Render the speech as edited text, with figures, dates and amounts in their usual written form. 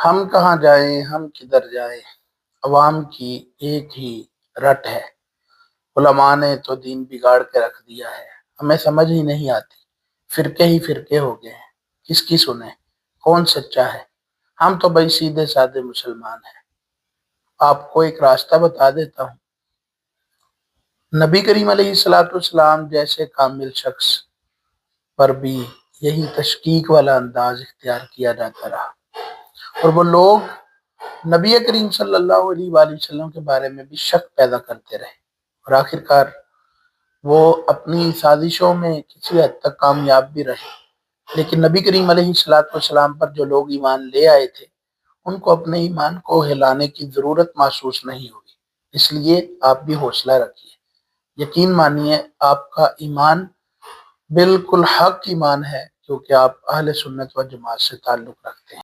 हम कहाँ जाएं, हम किधर जाएं, अवाम की एक ही रट है। उलमा ने तो दीन बिगाड़ के रख दिया है। हमें समझ ही नहीं आती, फिरके ही फिरके हो गए हैं। किसकी सुने, कौन सच्चा है? हम तो भाई सीधे साधे मुसलमान हैं। आपको एक रास्ता बता देता हूँ। नबी करीम अलैहिस्सलाम जैसे कामिल शख्स पर भी यही तशकीक वाला अंदाज इख्तियार किया जाता रहा, और वो लोग नबी करीम सल्लल्लाहु अलैहि वसल्लम के बारे में भी शक पैदा करते रहे, और आखिरकार वो अपनी साजिशों में किसी हद तक कामयाब भी रहे। लेकिन नबी करीम अलैहिस्सलाम पर जो लोग ईमान ले आए थे, उनको अपने ईमान को हिलाने की जरूरत महसूस नहीं हुई। इसलिए आप भी हौसला रखिए, यकीन मानिए आपका ईमान बिल्कुल हक ईमान है, क्योंकि आप अहले सुन्नत व जमात से ताल्लुक रखते हैं।